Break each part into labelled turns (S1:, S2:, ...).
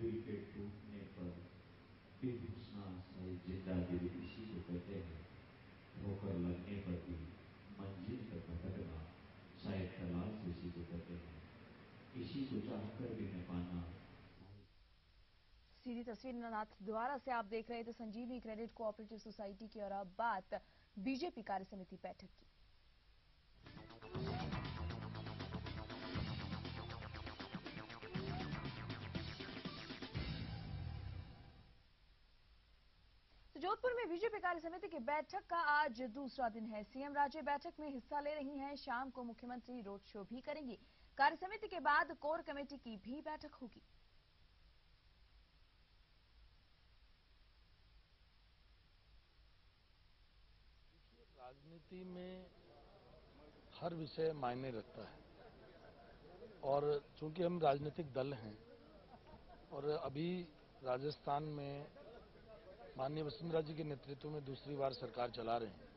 S1: दिल के टूटने पर बेघुसना सही जिंदादिली इसी को कहते हैं। ठोकर लगने पर भी मंजिल तक भटकना शायद तलाश इसी को कहते हैं। इसी को चाहकर भी न पाना।
S2: सीधी तस्वीर नाथ द्वारा से आप देख रहे थे संजीवनी क्रेडिट कोऑपरेटिव सोसाइटी की। और अब बात बीजेपी कार्य समिति बैठक की। तो जोधपुर में बीजेपी कार्य समिति की बैठक का आज दूसरा दिन है। सीएम राज्य बैठक में हिस्सा ले रही हैं। शाम को मुख्यमंत्री रोड शो भी करेंगी। कार्य समिति के बाद कोर कमेटी की भी बैठक होगी।
S3: राजनीति में हर विषय मायने रखता है और चूंकि हम राजनीतिक दल हैं और अभी राजस्थान में माननीय वसुंधरा जी के नेतृत्व में दूसरी बार सरकार चला रहे हैं,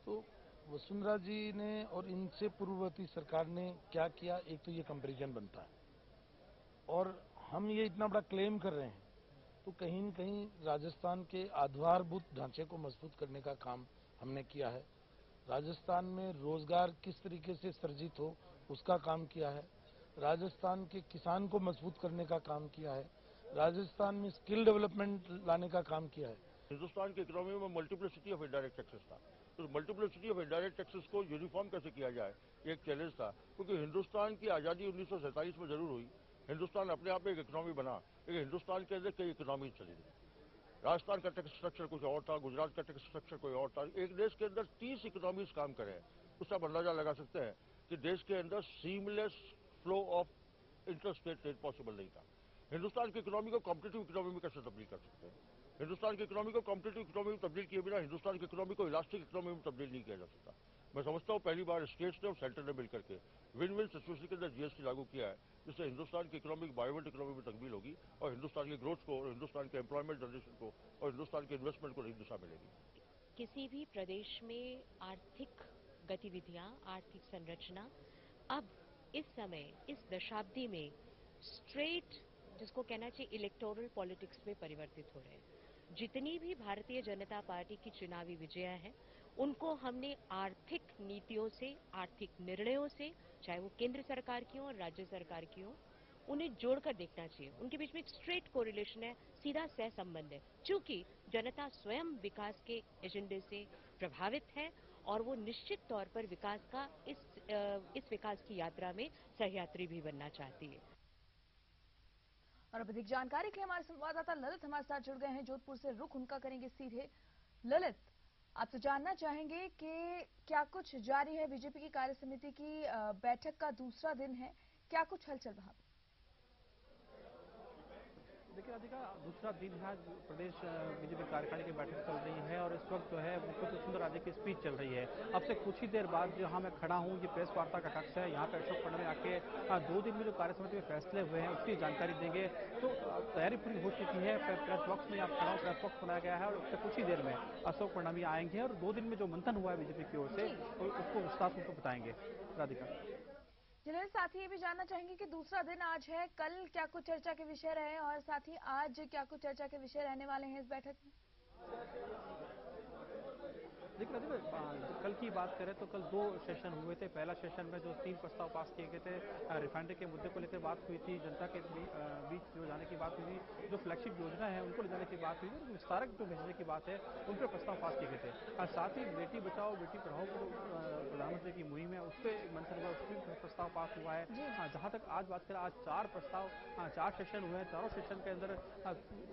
S3: तो वसुंधरा जी ने और इनसे पूर्ववर्ती सरकार ने क्या किया, एक तो ये कंपैरिजन बनता है। और हम ये इतना बड़ा क्लेम कर रहे हैं तो कहीं न कहीं राजस्थान के आधारभूत ढांचे को मजबूत करने का काम हमने किया है। राजस्थान में रोजगार किस तरीके से सृजित हो उसका काम किया है। राजस्थान के किसान को मजबूत करने का काम किया है। राजस्थान में स्किल डेवलपमेंट लाने का काम किया है।
S4: हिंदुस्तान की इकोनॉमी में मल्टीप्लिसिटी ऑफ इनडायरेक्ट टैक्सेस था, तो मल्टीप्लिसिटी ऑफ इनडायरेक्ट टैक्सेस को यूनिफॉर्म कैसे किया जाए ये एक चैलेंज था। क्योंकि हिंदुस्तान की आज़ादी 1947 में जरूर हुई, हिंदुस्तान अपने आप में एक इकोनॉमी बना, लेकिन हिंदुस्तान के अंदर कई इकोनॉमी चली गई। राजस्थान का टैक्स स्ट्रक्चर कुछ और था, गुजरात का टैक्स स्ट्रक्चर कोई और था। एक देश के अंदर 30 इकोनॉमीज काम करें, उसका आप अंदाजा लगा सकते हैं कि देश के अंदर seamless flow of inter state trade possible नहीं था। हिंदुस्तान की इकोनॉमी को कॉम्पिटिटिव इकोनॉमी में कैसे तब्दील कर सकते हैं? हिंदुस्तान की इकोनॉमी को कॉम्पिटिटिव इकोनॉमी में तब्दील किए बिना हिंदुस्तान की इकोनॉमी को इलास्टिक इकोनॉमी में तब्दील नहीं किया जा सकता। मैं समझता हूं पहली बार स्टेट्स ने और सेंटर ने मिलकर के विन विन सिचुएशन के अंदर जीएसटी लागू किया है, जिससे हिंदुस्तान की इकोनॉमी बायोवेंट इकोनॉमी में तब्दील होगी और हिंदुस्तान की ग्रोथ को और हिंदुस्तान के एम्प्लॉयमेंट जनरेशन को और हिंदुस्तान के इन्वेस्टमेंट को नई दिशा मिलेगी।
S5: किसी भी प्रदेश में आर्थिक गतिविधियां, आर्थिक संरचना अब इस समय, इस दशाब्दी में स्ट्रेट, जिसको कहना चाहिए इलेक्टोरल पॉलिटिक्स में परिवर्तित हो रहे हैं। जितनी भी भारतीय जनता पार्टी की चुनावी विजया है, उनको हमने आर्थिक नीतियों से, आर्थिक निर्णयों से, चाहे वो केंद्र सरकार की हो और राज्य सरकार की हो, उन्हें जोड़कर देखना चाहिए। उनके बीच में एक स्ट्रेट कोरिलेशन है, सीधा सह संबंध है। चूंकि जनता स्वयं विकास के एजेंडे से प्रभावित है और वो निश्चित तौर पर विकास का इस विकास की यात्रा में सहयात्री भी बनना चाहती है।
S2: और अब अधिक जानकारी के लिए हमारे संवाददाता ललित हमारे साथ जुड़ गए हैं जोधपुर से। रुख उनका करेंगे सीधे। ललित, आपसे जानना चाहेंगे कि क्या कुछ जारी है? बीजेपी की कार्य समिति की बैठक का दूसरा दिन है, क्या कुछ हलचल वहां पर?
S6: देखिए राधिका, दूसरा दिन है, प्रदेश बीजेपी कार्यकारिणी की बैठक चल रही है और इस वक्त जो है मुख्यमंत्री वसुंधरा राजे की स्पीच चल रही है। अब से कुछ ही देर बाद जहां मैं खड़ा हूं, ये प्रेस वार्ता का कक्ष है। यहाँ पे अशोक फडणवीस आके 2 दिन में जो कार्य समिति में फैसले हुए हैं उसकी जानकारी देंगे। तो तैयारी पूरी हो चुकी है। प्रेस बॉक्स में आप खड़ा हूं, प्रेस बॉक्स बनाया गया है और उससे कुछ ही देर में अशोक फडणवीस आएंगे और 2 दिन में जो मंथन हुआ है बीजेपी की ओर से उसको विस्तार से बताएंगे। राधिका,
S2: जिन्हें साथ ही ये भी जानना चाहेंगे कि दूसरा दिन आज है, कल क्या कुछ चर्चा के विषय रहे और साथ ही आज क्या कुछ चर्चा के विषय रहने वाले हैं इस बैठक में?
S6: देखिए कल की बात करें तो कल 2 सेशन हुए थे। पहला सेशन में जो 3 प्रस्ताव पास किए गए थे, रिफाइनरी के मुद्दे को लेकर बात हुई थी, जनता के बीच जो जाने की बात हुई, जो फ्लैगशिप योजना है उनको ले जाने की बात हुई थी, विस्तारक जो भेजने की बात है उन पर प्रस्ताव पास किए गए थे। साथ ही बेटी बचाओ बेटी पढ़ाओ को प्रधानमंत्री की मुहिम है, उस पर मंथन हुआ, उस पर प्रस्ताव पास हुआ है। जहां तक आज बात करें, आज 4 प्रस्ताव, 4 सेशन हुए हैं। चारों सेशन के अंदर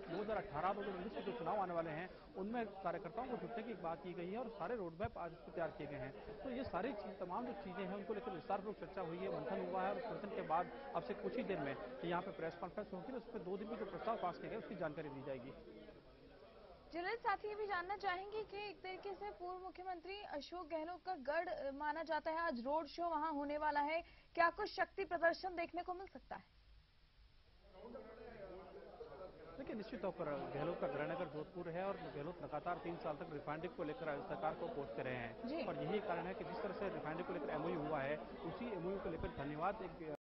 S6: 2018-2019 के जो चुनाव आने वाले हैं उनमें कार्यकर्ताओं को जुटने की बात की गई है और सारे रोड मैप आज इसको तैयार किए गए हैं। तो ये सारी तमाम जो चीजें हैं उनको लेकर विस्तारपूर्वक चर्चा हुई है, मंथन हुआ है और मंथन के बाद अब से कुछ ही देर में यहाँ पे प्रेस कॉन्फ्रेंस होगी, उसमें 2 दिन में जो प्रस्ताव पास किए गए उसकी जानकारी दी जाएगी।
S2: जिन्हें साथ ही ये भी जानना चाहेंगे कि एक तरीके से पूर्व मुख्यमंत्री अशोक गहलोत का गढ़ माना जाता है, आज रोड शो वहां होने वाला है, क्या कुछ शक्ति प्रदर्शन देखने को मिल सकता है?
S6: देखिए निश्चित तौर पर गहलोत का गृहनगर जोधपुर है और गहलोत लगातार 3 साल तक रिफाइनरी को लेकर राज्य सरकार को कोसते रहे हैं और यही कारण है कि जिस तरह से रिफाइनरी को लेकर एमओयू हुआ है, उसी एमओयू को लेकर धन्यवाद एक